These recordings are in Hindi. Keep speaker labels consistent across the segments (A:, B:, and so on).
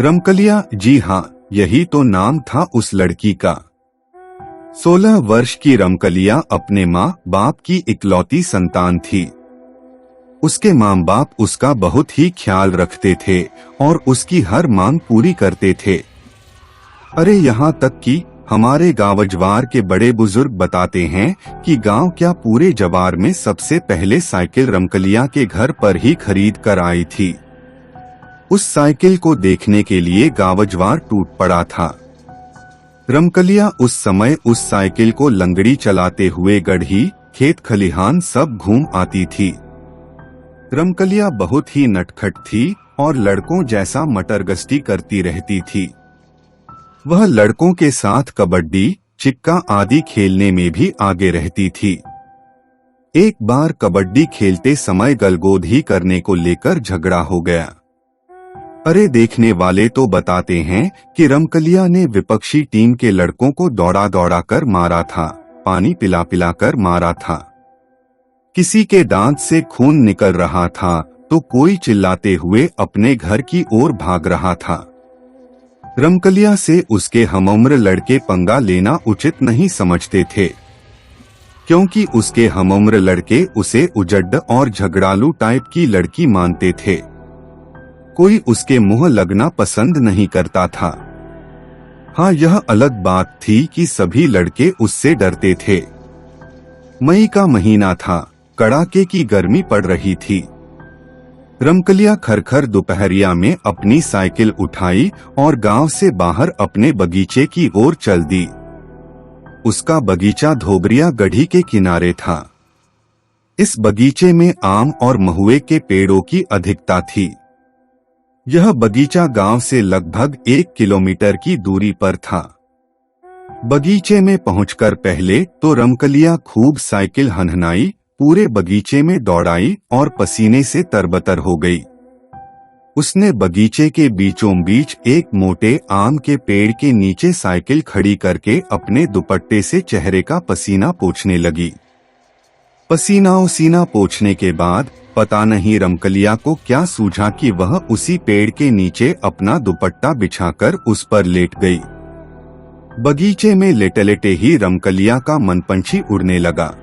A: रमकलिया, जी हाँ, यही तो नाम था उस लड़की का। 16 वर्ष की रमकलिया अपने माँ बाप की इकलौती संतान थी। उसके माँ बाप उसका बहुत ही ख्याल रखते थे और उसकी हर मांग पूरी करते थे। अरे यहाँ तक कि हमारे गांव-जवार के बड़े बुजुर्ग बताते हैं कि गांव क्या पूरे जवार में सबसे पहले साइकिल रमकलिया के घर पर ही खरीद कर आई थी। उस साइकिल को देखने के लिए गांव-जवार टूट पड़ा था। रमकलिया उस समय उस साइकिल को लंगड़ी चलाते हुए गढ़ी, खेत खलिहान सब घूम आती थी। रमकलिया बहुत ही नटखट थी और लड़कों जैसा मटरगश्ती करती रहती थी। वह लड़कों के साथ कबड्डी, चिक्का आदि खेलने में भी आगे रहती थी। एक बार कबड्डी खेलते समय गलगोधी करने को लेकर झगड़ा हो गया। अरे देखने वाले तो बताते हैं कि रमकलिया ने विपक्षी टीम के लड़कों को दौड़ा दौड़ा कर मारा था, पानी पिला पिला कर मारा था। किसी के दांत से खून निकल रहा था तो कोई चिल्लाते हुए अपने घर की ओर भाग रहा था। रमकलिया से उसके हमउम्र लड़के पंगा लेना उचित नहीं समझते थे, क्योंकि उसके हमउम्र लड़के उसे उजड्ड और झगड़ालू टाइप की लड़की मानते थे। कोई उसके मुंह लगना पसंद नहीं करता था। हाँ, यह अलग बात थी कि सभी लड़के उससे डरते थे। मई का महीना था, कड़ाके की गर्मी पड़ रही थी। रमकलिया खरखर दोपहरिया में अपनी साइकिल उठाई और गांव से बाहर अपने बगीचे की ओर चल दी। उसका बगीचा धोबरिया गढ़ी के किनारे था। इस बगीचे में आम और महुए के पेड़ों की अधिकता थी। यह बगीचा गांव से लगभग 1 किलोमीटर की दूरी पर था। बगीचे में पहुंचकर पहले तो रमकलिया खूब साइकिल हनहनाई, पूरे बगीचे में दौड़ाई और पसीने से तरबतर हो गई। उसने बगीचे के बीचों बीच एक मोटे आम के पेड़ के नीचे साइकिल खड़ी करके अपने दुपट्टे से चेहरे का पसीना पोंछने लगी। पसीना पोंछने के बाद पता नहीं रमकलिया को क्या सूझा कि वह उसी पेड़ के नीचे अपना दुपट्टा बिछाकर उस पर लेट गई। बगीचे में लेटे लेटे ही रमकलिया का मनपंछी उड़ने लगा।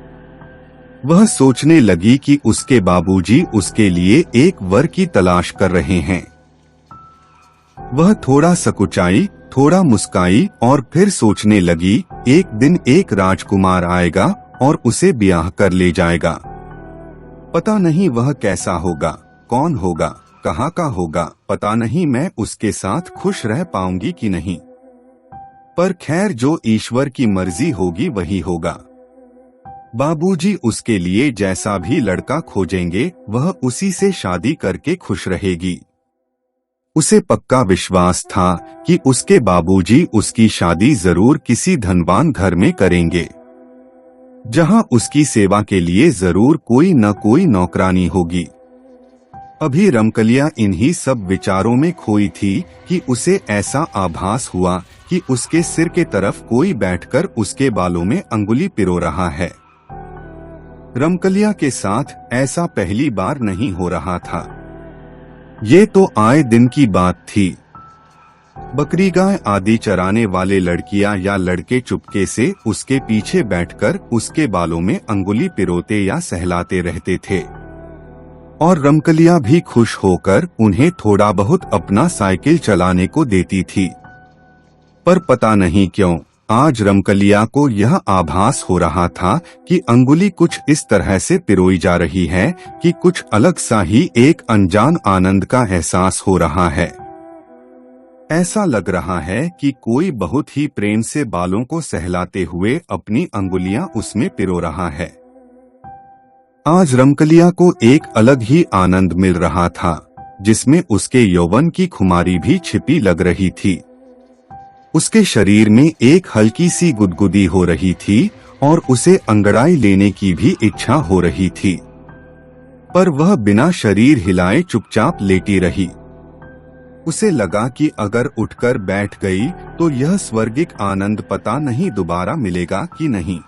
A: वह सोचने लगी कि उसके बाबूजी उसके लिए एक वर की तलाश कर रहे हैं। वह थोड़ा सकुचाई, थोड़ा मुस्काई और फिर सोचने लगी, एक दिन एक राजकुमार आएगा और उसे ब्याह कर ले जाएगा। पता नहीं वह कैसा होगा, कौन होगा, कहाँ का होगा, पता नहीं मैं उसके साथ खुश रह पाऊंगी कि नहीं। पर खैर, जो ईश्वर की मर्जी होगी वही होगा। बाबूजी उसके लिए जैसा भी लड़का खोजेंगे वह उसी से शादी करके खुश रहेगी। उसे पक्का विश्वास था कि उसके बाबूजी उसकी शादी जरूर किसी धनवान घर में करेंगे, जहां उसकी सेवा के लिए जरूर कोई न कोई नौकरानी होगी। अभी रमकलिया इन्हीं सब विचारों में खोई थी कि उसे ऐसा आभास हुआ कि उसके सिर के तरफ कोई बैठकर उसके बालों में अंगुली पिरो रहा है। रमकलिया के साथ ऐसा पहली बार नहीं हो रहा था। ये तो आए दिन की बात थी। बकरी गाय आदि चराने वाले लड़कियां या लड़के चुपके से उसके पीछे बैठकर उसके बालों में अंगुली पिरोते या सहलाते रहते थे और रमकलिया भी खुश होकर उन्हें थोड़ा बहुत अपना साइकिल चलाने को देती थी। पर पता नहीं क्यों आज रमकलिया को यह आभास हो रहा था कि अंगुली कुछ इस तरह से पिरोई जा रही है कि कुछ अलग सा ही एक अनजान आनंद का एहसास हो रहा है। ऐसा लग रहा है कि कोई बहुत ही प्रेम से बालों को सहलाते हुए अपनी अंगुलियां उसमें पिरो रहा है। आज रमकलिया को एक अलग ही आनंद मिल रहा था, जिसमें उसके यौवन की खुमारी भी छिपी लग रही थी। उसके शरीर में एक हल्की सी गुदगुदी हो रही थी और उसे अंगड़ाई लेने की भी इच्छा हो रही थी, पर वह बिना शरीर हिलाए चुपचाप लेटी रही। उसे लगा कि अगर उठकर बैठ गई तो यह स्वर्गिक आनंद पता नहीं दोबारा मिलेगा कि नहीं।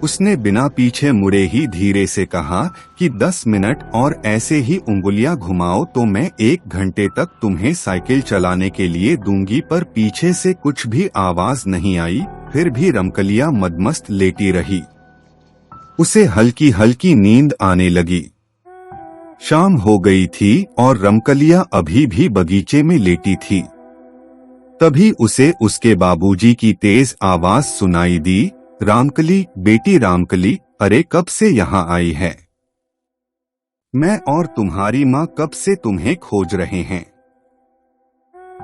A: उसने बिना पीछे मुड़े ही धीरे से कहा कि 10 मिनट और ऐसे ही उंगलियां घुमाओ तो मैं 1 घंटे तक तुम्हें साइकिल चलाने के लिए दूंगी। पर पीछे से कुछ भी आवाज नहीं आई। फिर भी रमकलिया मदमस्त लेटी रही। उसे हल्की हल्की नींद आने लगी। शाम हो गई थी और रमकलिया अभी भी बगीचे में लेटी थी। तभी उसे उसके बाबूजी की तेज आवाज सुनाई दी, रामकली, बेटी रामकली, अरे कब से यहाँ आई है? मैं और तुम्हारी माँ कब से तुम्हें खोज रहे हैं।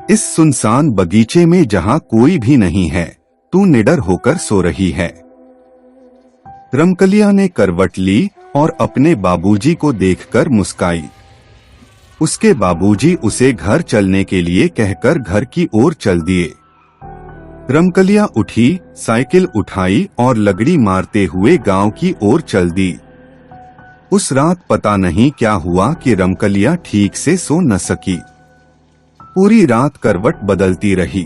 A: इस सुनसान बगीचे में जहाँ कोई भी नहीं है, तू निडर होकर सो रही है। रमकलिया ने करवट ली और अपने बाबूजी को देखकर मुस्काई। उसके बाबूजी उसे घर चलने के लिए कहकर घर की ओर चल दिए। रमकलिया उठी, साइकिल उठाई और लगड़ी मारते हुए गांव की ओर चल दी। उस रात पता नहीं क्या हुआ कि रमकलिया ठीक से सो न सकी। पूरी रात करवट बदलती रही।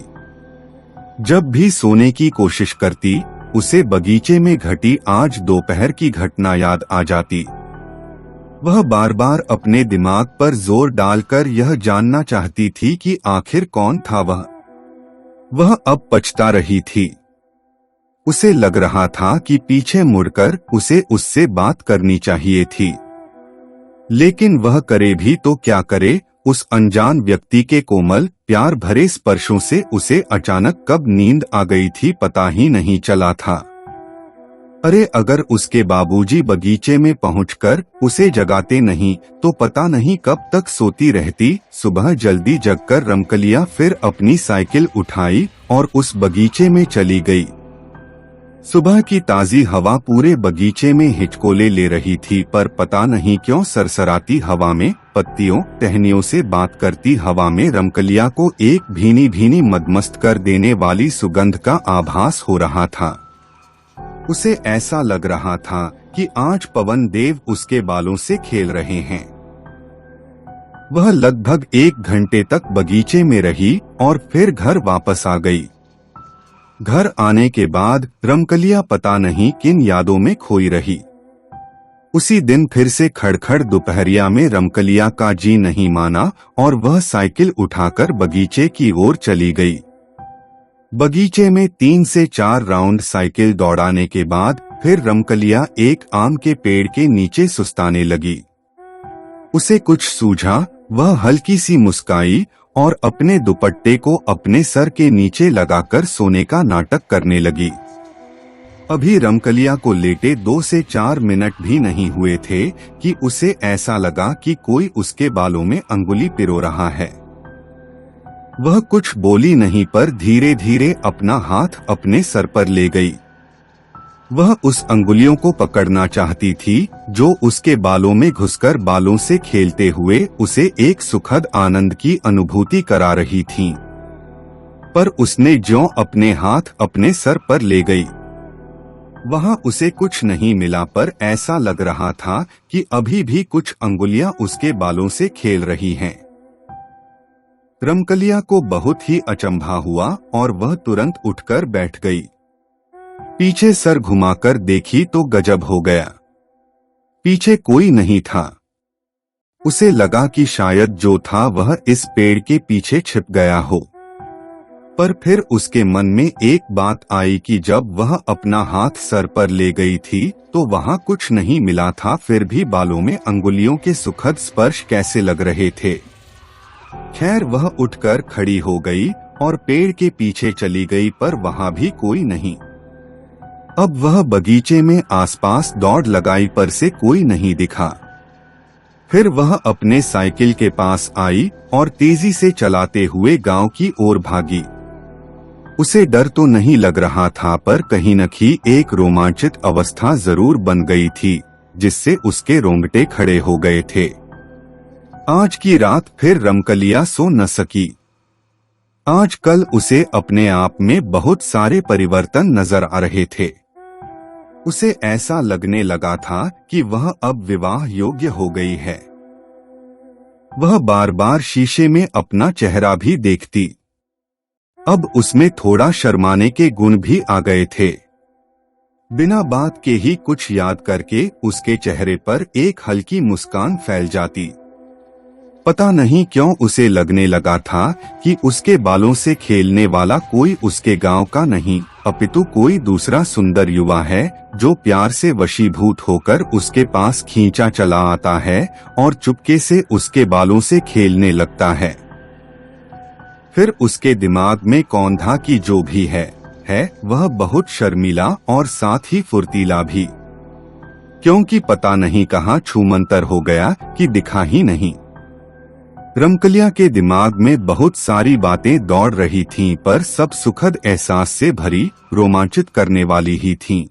A: जब भी सोने की कोशिश करती, उसे बगीचे में घटी आज दोपहर की घटना याद आ जाती। वह बार बार अपने दिमाग पर जोर डालकर यह जानना चाहती थी कि आखिर कौन था वह। वह अब पछता रही थी। उसे लग रहा था कि पीछे मुड़कर उसे उससे बात करनी चाहिए थी, लेकिन वह करे भी तो क्या करे। उस अनजान व्यक्ति के कोमल प्यार भरे स्पर्शों से उसे अचानक कब नींद आ गई थी पता ही नहीं चला था। अरे अगर उसके बाबूजी बगीचे में पहुंचकर उसे जगाते नहीं तो पता नहीं कब तक सोती रहती। सुबह जल्दी जगकर रमकलिया फिर अपनी साइकिल उठाई और उस बगीचे में चली गई। सुबह की ताजी हवा पूरे बगीचे में हिचकोले ले रही थी, पर पता नहीं क्यों सरसराती हवा में, पत्तियों टहनियों से बात करती हवा में रमकलिया को एक भीनी भीनी मदमस्त कर देने वाली सुगंध का आभास हो रहा था। उसे ऐसा लग रहा था कि आज पवन देव उसके बालों से खेल रहे हैं। वह लगभग 1 घंटे तक बगीचे में रही और फिर घर वापस आ गई। घर आने के बाद रमकलिया पता नहीं किन यादों में खोई रही। उसी दिन फिर से खड़खड़ दोपहरिया में रमकलिया का जी नहीं माना और वह साइकिल उठाकर बगीचे की ओर चली गई। बगीचे में 3 से 4 राउंड साइकिल दौड़ाने के बाद फिर रमकलिया एक आम के पेड़ के नीचे सुस्ताने लगी। उसे कुछ सूझा, वह हल्की सी मुस्काई और अपने दुपट्टे को अपने सर के नीचे लगाकर सोने का नाटक करने लगी। अभी रमकलिया को लेटे 2 से 4 मिनट भी नहीं हुए थे कि उसे ऐसा लगा कि कोई उसके बालों में अंगुली पिरो रहा है। वह कुछ बोली नहीं, पर धीरे धीरे अपना हाथ अपने सर पर ले गई। वह उस अंगुलियों को पकड़ना चाहती थी जो उसके बालों में घुसकर बालों से खेलते हुए उसे एक सुखद आनंद की अनुभूति करा रही थीं। पर उसने ज्यों अपने हाथ अपने सर पर ले गई, वहां उसे कुछ नहीं मिला, पर ऐसा लग रहा था कि अभी भी कुछ अंगुलियां उसके बालों से खेल रही हैं। रमकलिया को बहुत ही अचंभा हुआ और वह तुरंत उठकर बैठ गई। पीछे सर घुमाकर देखी तो गजब हो गया। पीछे कोई नहीं था। उसे लगा कि शायद जो था वह इस पेड़ के पीछे छिप गया हो। पर फिर उसके मन में एक बात आई कि जब वह अपना हाथ सर पर ले गई थी तो वहां कुछ नहीं मिला था, फिर भी बालों में अंगुलियों के सुखद स्पर्श कैसे लग रहे थे। खैर वह उठकर खड़ी हो गई और पेड़ के पीछे चली गई, पर वहां भी कोई नहीं। अब वह बगीचे में आसपास दौड़ लगाई, पर से कोई नहीं दिखा। फिर वह अपने साइकिल के पास आई और तेजी से चलाते हुए गांव की ओर भागी। उसे डर तो नहीं लग रहा था, पर कहीं न कहीं एक रोमांचित अवस्था जरूर बन गई थी जिससे उसके रोंगटे खड़े हो गए थे। आज की रात फिर रमकलिया सो न सकी। आजकल उसे अपने आप में बहुत सारे परिवर्तन नजर आ रहे थे। उसे ऐसा लगने लगा था कि वह अब विवाह योग्य हो गई है। वह बार बार शीशे में अपना चेहरा भी देखती। अब उसमें थोड़ा शर्माने के गुण भी आ गए थे। बिना बात के ही कुछ याद करके उसके चेहरे पर एक हल्की मुस्कान फैल जाती। पता नहीं क्यों उसे लगने लगा था कि उसके बालों से खेलने वाला कोई उसके गांव का नहीं, अपितु कोई दूसरा सुंदर युवा है जो प्यार से वशीभूत होकर उसके पास खींचा चला आता है और चुपके से उसके बालों से खेलने लगता है। फिर उसके दिमाग में कौन था कि जो भी है वह बहुत शर्मीला और साथ ही फुर्तीला भी, क्योंकि पता नहीं कहाँ छूमंतर हो गया कि दिखा ही नहीं। रमकलिया के दिमाग में बहुत सारी बातें दौड़ रही थीं, पर सब सुखद एहसास से भरी, रोमांचित करने वाली ही थीं।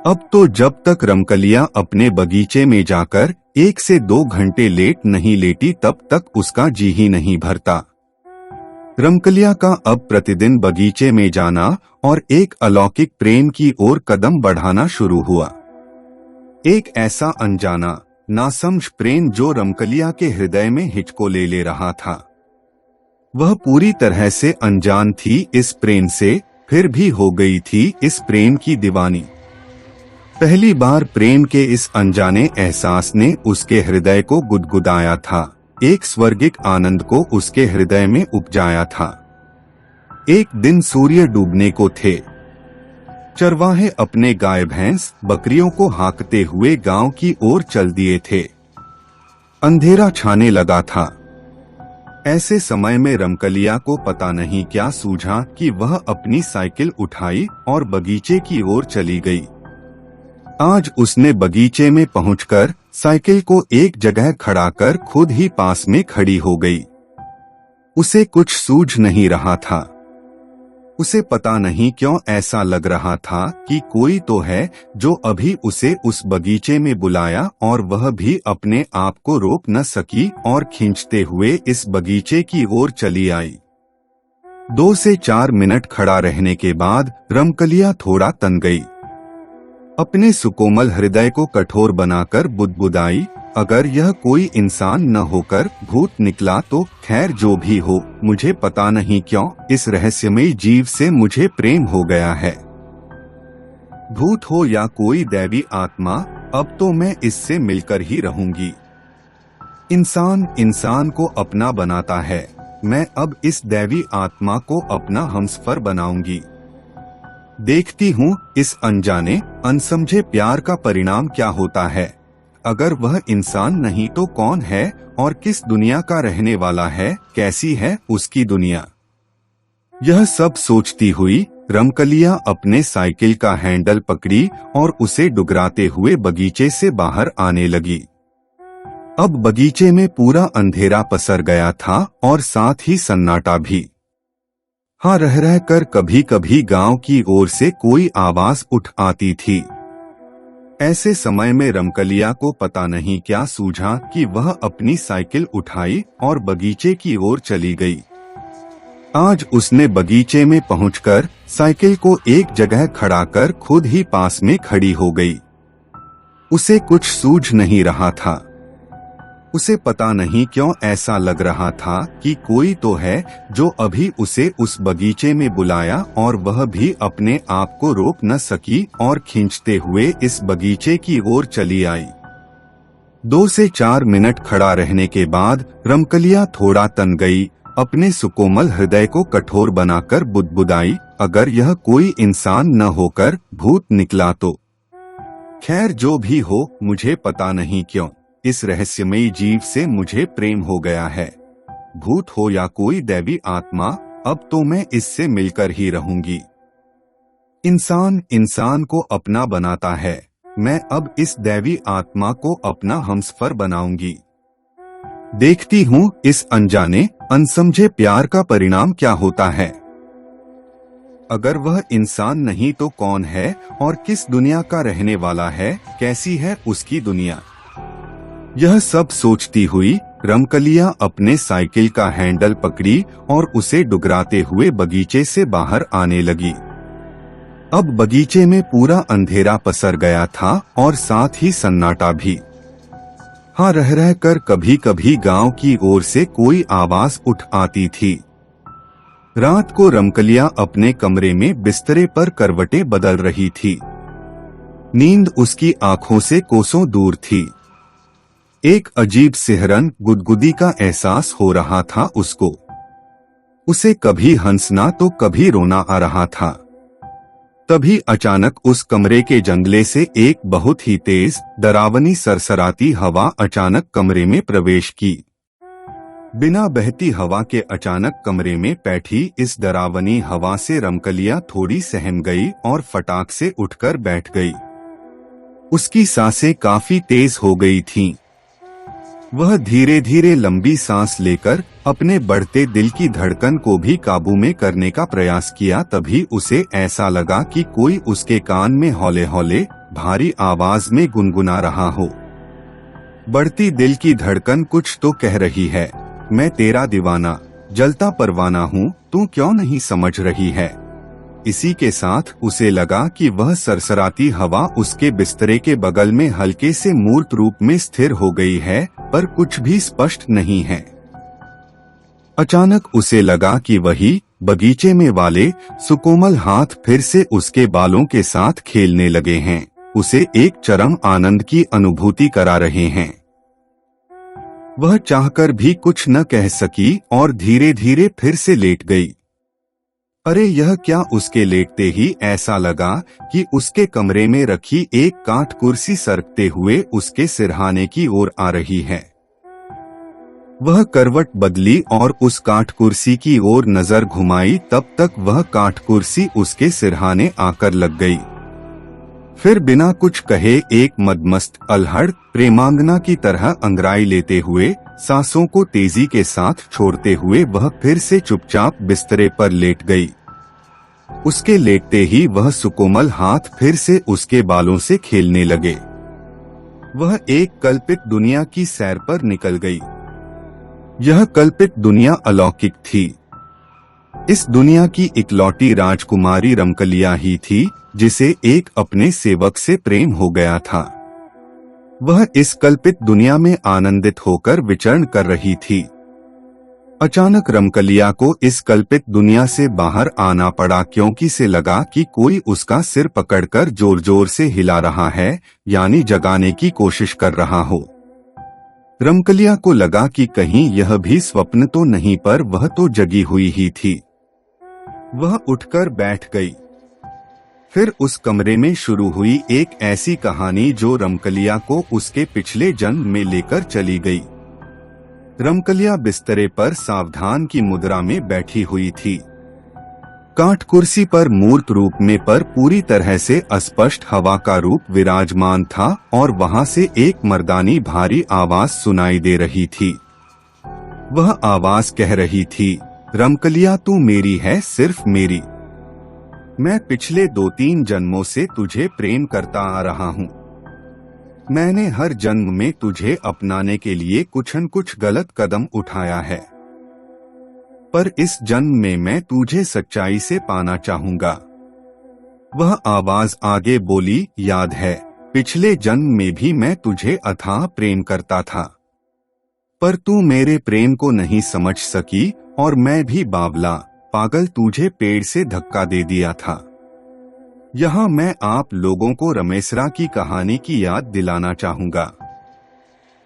A: अब तो जब तक रमकलिया अपने बगीचे में जाकर 1 से 2 घंटे लेट नहीं लेटी तब तक उसका जी ही नहीं भरता। रमकलिया का अब प्रतिदिन बगीचे में जाना और एक अलौकिक प्रेम की ओर कदम बढ़ाना शुरू हुआ। एक ऐसा अनजाना, नासमझ प्रेम जो रमकलिया के हृदय में हिचको ले रहा था। वह पूरी तरह से अनजान थी इस प्रेम से, फिर भी हो गई थी इस प्रेम की दीवानी। पहली बार प्रेम के इस अनजाने एहसास ने उसके हृदय को गुदगुदाया था, एक स्वर्गिक आनंद को उसके हृदय में उपजाया था। एक दिन सूर्य डूबने को थे। चरवाहे अपने गाय भैंस बकरियों को हाँकते हुए गांव की ओर चल दिए थे। अंधेरा छाने लगा था। ऐसे समय में रमकलिया को पता नहीं क्या सूझा कि वह अपनी साइकिल उठाई और बगीचे की ओर चली गई। आज उसने बगीचे में पहुंचकर साइकिल को एक जगह खड़ा कर खुद ही पास में खड़ी हो गई। उसे कुछ सूझ नहीं रहा था। उसे पता नहीं क्यों ऐसा लग रहा था कि कोई तो है जो अभी उसे उस बगीचे में बुलाया, और वह भी अपने आप को रोक न सकी और खींचते हुए इस बगीचे की ओर चली आई। 2 से 4 मिनट खड़ा रहने के बाद रमकलिया थोड़ा तन गई। अपने सुकोमल हृदय को कठोर बनाकर बुदबुदाई, अगर यह कोई इंसान न होकर भूत निकला तो खैर जो भी हो, मुझे पता नहीं क्यों इस रहस्यमयी जीव से मुझे प्रेम हो गया है। भूत हो या कोई दैवी आत्मा, अब तो मैं इससे मिलकर ही रहूंगी। इंसान इंसान को अपना बनाता है, मैं अब इस दैवी आत्मा को अपना हमसफर बनाऊंगी। देखती हूँ इस अनजाने अनसमझे प्यार का परिणाम क्या होता है। अगर वह इंसान नहीं तो कौन है और किस दुनिया का रहने वाला है, कैसी है उसकी दुनिया। यह सब सोचती हुई रमकलिया अपने साइकिल का हैंडल पकड़ी और उसे डुगराते हुए बगीचे से बाहर आने लगी। अब बगीचे में पूरा अंधेरा पसर गया था और साथ ही सन्नाटा भी। हाँ, रह रह कर कभी कभी गांव की ओर से कोई आवाज उठ आती थी। ऐसे समय में रमकलिया को पता नहीं क्या सूझा कि वह अपनी साइकिल उठाई और बगीचे की ओर चली गई। आज उसने बगीचे में पहुंचकर साइकिल को एक जगह खड़ा कर खुद ही पास में खड़ी हो गई। उसे कुछ सूझ नहीं रहा था। उसे पता नहीं क्यों ऐसा लग रहा था कि कोई तो है जो अभी उसे उस बगीचे में बुलाया, और वह भी अपने आप को रोक न सकी और खींचते हुए इस बगीचे की ओर चली आई। 2 से 4 मिनट खड़ा रहने के बाद रमकलिया थोड़ा तन गई। अपने सुकोमल हृदय को कठोर बनाकर बुदबुदाई, अगर यह कोई इंसान न होकर भूत निकला तो खैर जो भी हो, मुझे पता नहीं क्यों इस रहस्यमयी जीव से मुझे प्रेम हो गया है। भूत हो या कोई दैवी आत्मा, अब तो मैं इससे मिलकर ही रहूंगी। इंसान इंसान को अपना बनाता है, मैं अब इस दैवी आत्मा को अपना हमसफर बनाऊंगी। देखती हूँ इस अनजाने अनसमझे प्यार का परिणाम क्या होता है। अगर वह इंसान नहीं तो कौन है और किस दुनिया का रहने वाला है, कैसी है उसकी दुनिया। यह सब सोचती हुई रमकलिया अपने साइकिल का हैंडल पकड़ी और उसे डुगराते हुए बगीचे से बाहर आने लगी। अब बगीचे में पूरा अंधेरा पसर गया था और साथ ही सन्नाटा भी। हाँ, रह रह कर कभी कभी गांव की ओर से कोई आवाज उठ आती थी। रात को रमकलिया अपने कमरे में बिस्तरे पर करवटें बदल रही थी। नींद उसकी आंखों से कोसों दूर थी। एक अजीब सिहरन गुदगुदी का एहसास हो रहा था उसको। उसे कभी हंसना तो कभी रोना आ रहा था। तभी अचानक उस कमरे के जंगले से एक बहुत ही तेज डरावनी सरसराती हवा अचानक कमरे में प्रवेश की। बिना बहती हवा के अचानक कमरे में बैठी इस डरावनी हवा से रमकलिया थोड़ी सहम गई और फटाक से उठकर बैठ गई। उसकी सांसें काफी तेज हो गई थीं। वह धीरे धीरे लंबी सांस लेकर अपने बढ़ते दिल की धड़कन को भी काबू में करने का प्रयास किया। तभी उसे ऐसा लगा कि कोई उसके कान में हौले हौले भारी आवाज में गुनगुना रहा हो। बढ़ती दिल की धड़कन कुछ तो कह रही है, मैं तेरा दीवाना जलता परवाना हूँ, तू क्यों नहीं समझ रही है। इसी के साथ उसे लगा कि वह सरसराती हवा उसके बिस्तरे के बगल में हल्के से मूर्त रूप में स्थिर हो गई है, पर कुछ भी स्पष्ट नहीं है। अचानक उसे लगा कि वही बगीचे में वाले सुकोमल हाथ फिर से उसके बालों के साथ खेलने लगे हैं, उसे एक चरम आनंद की अनुभूति करा रहे हैं। वह चाहकर भी कुछ न कह सकी और धीरे धीरे फिर से लेट गई। अरे यह क्या, उसके लेटते ही ऐसा लगा कि उसके कमरे में रखी एक काठ कुर्सी सरकते हुए उसके सिरहाने की ओर आ रही है। वह करवट बदली और उस काठ कुर्सी की ओर नजर घुमाई, तब तक वह काठ कुर्सी उसके सिरहाने आकर लग गई। फिर बिना कुछ कहे एक मदमस्त अल्हड़ प्रेमांगना की तरह अंगड़ाई लेते हुए सांसों को तेजी के साथ छोड़ते हुए वह फिर से चुपचाप बिस्तरे पर लेट गई। उसके लेटते ही वह सुकोमल हाथ फिर से उसके बालों से खेलने लगे। वह एक कल्पित दुनिया की सैर पर निकल गई। यह कल्पित दुनिया अलौकिक थी। इस दुनिया की इकलौती राजकुमारी रमकलिया ही थी जिसे एक अपने सेवक से प्रेम हो गया था। वह इस कल्पित दुनिया में आनंदित होकर विचरण कर रही थी। अचानक रमकलिया को इस कल्पित दुनिया से बाहर आना पड़ा, क्योंकि से लगा कि कोई उसका सिर पकड़कर जोर जोर से हिला रहा है, यानी जगाने की कोशिश कर रहा हो। रमकलिया को लगा कि कहीं यह भी स्वप्न तो नहीं, पर वह तो जगी हुई ही थी। वह उठकर बैठ गई। फिर उस कमरे में शुरू हुई एक ऐसी कहानी जो रमकलिया को उसके पिछले जन्म में लेकर चली गई। रमकलिया बिस्तरे पर सावधान की मुद्रा में बैठी हुई थी। काठ कुर्सी पर मूर्त रूप में पर पूरी तरह से अस्पष्ट हवा का रूप विराजमान था और वहां से एक मर्दानी भारी आवाज सुनाई दे रही थी। वह आवाज कह रही थी, रमकलिया तू मेरी है, सिर्फ मेरी। मैं पिछले 2-3 जन्मों से तुझे प्रेम करता आ रहा हूँ। मैंने हर जन्म में तुझे अपनाने के लिए कुछ न कुछ गलत कदम उठाया है, पर इस जन्म में मैं तुझे सच्चाई से पाना चाहूंगा। वह आवाज आगे बोली, याद है पिछले जन्म में भी मैं तुझे अथाह प्रेम करता था, पर तू मेरे प्रेम को नहीं समझ सकी और मैं भी बावला पागल तुझे पेड़ से धक्का दे दिया था। यहाँ मैं आप लोगों को रमेसरा की कहानी की याद दिलाना चाहूंगा,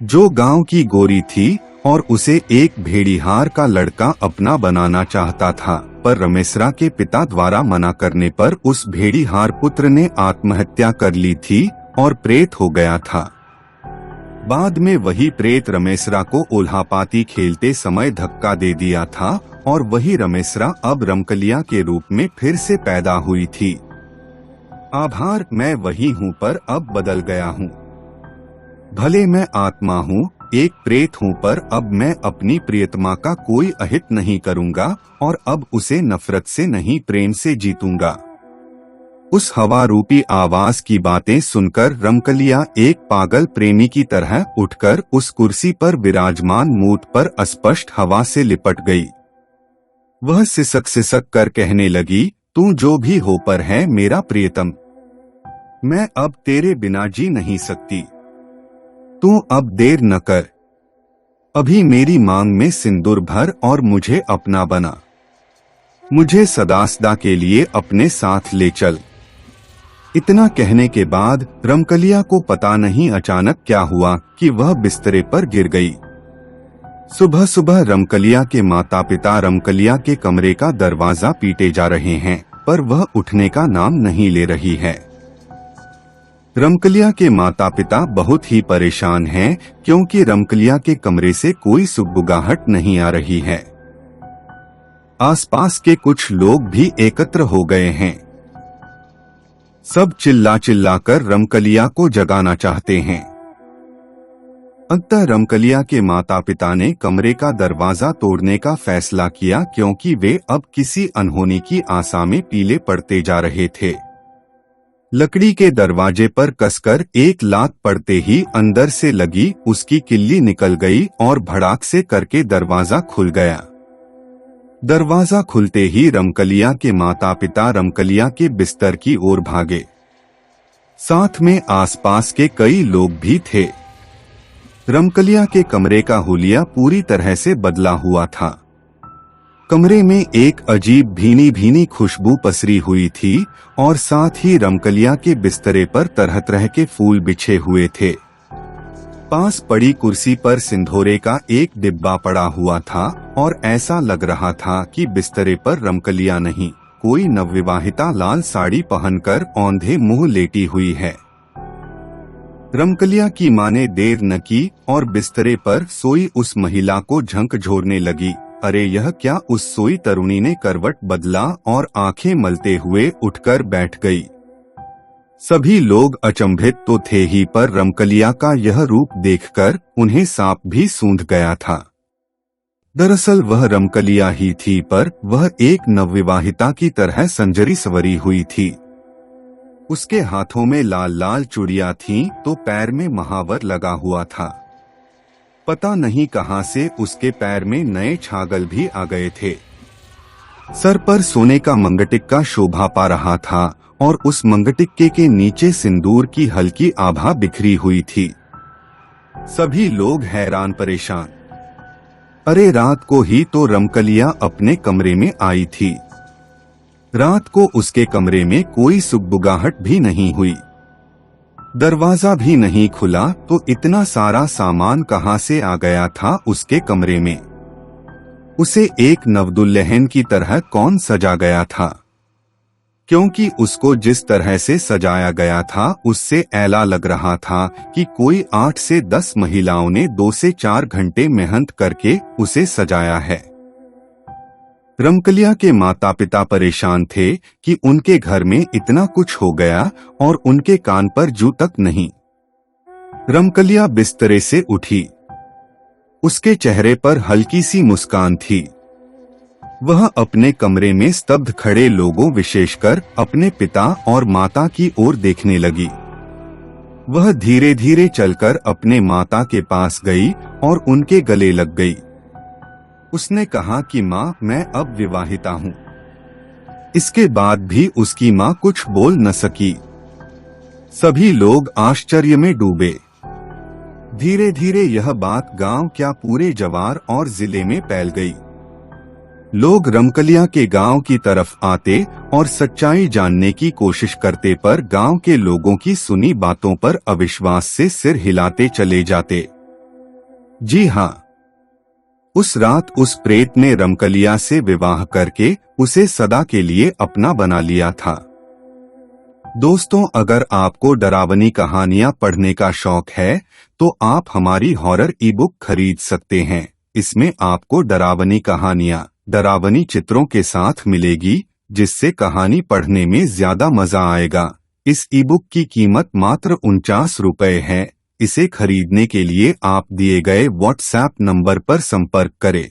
A: जो गांव की गोरी थी और उसे एक भेड़िहार का लड़का अपना बनाना चाहता था, पर रमेसरा के पिता द्वारा मना करने पर उस भेड़िहार पुत्र ने आत्महत्या कर ली थी और प्रेत हो गया था। बाद में वही प्रेत रमेसरा को उल्हापाती खेलते समय धक्का दे दिया था और वही रमेसरा अब रमकलिया के रूप में फिर से पैदा हुई थी। आभार, मैं वही हूँ पर अब बदल गया हूँ। भले मैं आत्मा हूँ, एक प्रेत हूँ, पर अब मैं अपनी प्रियतमा का कोई अहित नहीं करूँगा और अब उसे नफरत से नहीं प्रेम से जीतूंगा। उस हवा रूपी आवाज की बातें सुनकर रमकलिया एक पागल प्रेमी की तरह उठकर उस कुर्सी पर विराजमान मूर्त पर अस्पष्ट हवा से लिपट गई। वह सिसक कर कहने लगी, तू जो भी हो पर है मेरा प्रियतम, मैं अब तेरे बिना जी नहीं सकती। तू अब देर न कर, अभी मेरी मांग में सिंदूर भर और मुझे अपना बना। मुझे सदा सदा के लिए अपने साथ ले चल। इतना कहने के बाद रमकलिया को पता नहीं अचानक क्या हुआ कि वह बिस्तरे पर गिर गई। सुबह सुबह रमकलिया के माता पिता रमकलिया के कमरे का दरवाजा पीटे जा रहे हैं, पर वह उठने का नाम नहीं ले रही है। रमकलिया के माता पिता बहुत ही परेशान हैं, क्योंकि रमकलिया के कमरे से कोई सुगबुगाहट नहीं आ रही है। आसपास के कुछ लोग भी एकत्र हो गए हैं। सब चिल्ला चिल्ला कर रमकलिया को जगाना चाहते हैं। अंततः रमकलिया के माता पिता ने कमरे का दरवाजा तोड़ने का फैसला किया, क्योंकि वे अब किसी अनहोनी की आशा में पीले पड़ते जा रहे थे। लकड़ी के दरवाजे पर कसकर एक लात पड़ते ही अंदर से लगी उसकी किल्ली निकल गई और भड़ाक से करके दरवाजा खुल गया। दरवाजा खुलते ही रमकलिया के माता पिता रमकलिया के बिस्तर की ओर भागे। साथ में आसपास के कई लोग भी थे। रमकलिया के कमरे का हुलिया पूरी तरह से बदला हुआ था। कमरे में एक अजीब भीनी भीनी खुशबू पसरी हुई थी और साथ ही रमकलिया के बिस्तरे पर तरह तरह के फूल बिछे हुए थे। पास पड़ी कुर्सी पर सिंधोरे का एक डिब्बा पड़ा हुआ था और ऐसा लग रहा था कि बिस्तरे पर रमकलिया नहीं, कोई नवविवाहिता लाल साड़ी पहनकर औंधे मुंह लेटी हुई है। रमकलिया की मां ने देर न की और बिस्तरे पर सोई उस महिला को झकझोरने लगी। अरे यह क्या! उस सोई तरुणी ने करवट बदला और आंखें मलते हुए उठकर बैठ गई। सभी लोग अचंभित तो थे ही, पर रमकलिया का यह रूप देखकर उन्हें सांप भी सूंघ गया था। दरअसल वह रमकलिया ही थी, पर वह एक नवविवाहिता की तरह संजरी संवरी हुई थी। उसके हाथों में लाल लाल चूड़ियां थीं, तो पैर में महावर लगा हुआ था। पता नहीं कहां से उसके पैर में नए छागल भी आ गए थे। सर पर सोने का मंगटिक्का शोभा पा रहा था और उस मंगटिक्के के नीचे सिंदूर की हल्की आभा बिखरी हुई थी। सभी लोग हैरान परेशान। अरे रात को ही तो रमकलिया अपने कमरे में आई थी। रात को उसके कमरे में कोई सुगबुगाहट भी नहीं हुई, दरवाजा भी नहीं खुला, तो इतना सारा सामान कहां से आ गया था उसके कमरे में? उसे एक नवदुल्हन की तरह कौन सजा गया था? क्योंकि उसको जिस तरह से सजाया गया था उससे ऐला लग रहा था कि कोई 8 से 10 महिलाओं ने 2 से 4 घंटे मेहनत करके उसे सजाया है। रमकलिया के माता पिता परेशान थे कि उनके घर में इतना कुछ हो गया और उनके कान पर जू तक नहीं। रमकलिया बिस्तरे से उठी। उसके चेहरे पर हल्की सी मुस्कान थी। वह अपने कमरे में स्तब्ध खड़े लोगों, विशेषकर अपने पिता और माता की ओर देखने लगी। वह धीरे धीरे चलकर अपने माता के पास गई और उनके गले लग गई। उसने कहा कि माँ, मैं अब विवाहिता हूँ। इसके बाद भी उसकी माँ कुछ बोल न सकी। सभी लोग आश्चर्य में डूबे। धीरे धीरे यह बात गांव क्या पूरे जवार और जिले में फैल गई। लोग रमकलिया के गांव की तरफ आते और सच्चाई जानने की कोशिश करते, पर गांव के लोगों की सुनी बातों पर अविश्वास से सिर हिलाते चले जाते। जी हाँ, उस रात उस प्रेत ने रमकलिया से विवाह करके उसे सदा के लिए अपना बना लिया था। दोस्तों, अगर आपको डरावनी कहानियां पढ़ने का शौक है तो आप हमारी हॉरर ई बुक खरीद सकते हैं। इसमें आपको डरावनी कहानियां डरावनी चित्रों के साथ मिलेगी, जिससे कहानी पढ़ने में ज्यादा मजा आएगा। इस ई बुक की कीमत मात्र 49 रुपए है। इसे खरीदने के लिए आप दिए गए व्हाट्सएप नंबर पर संपर्क करें।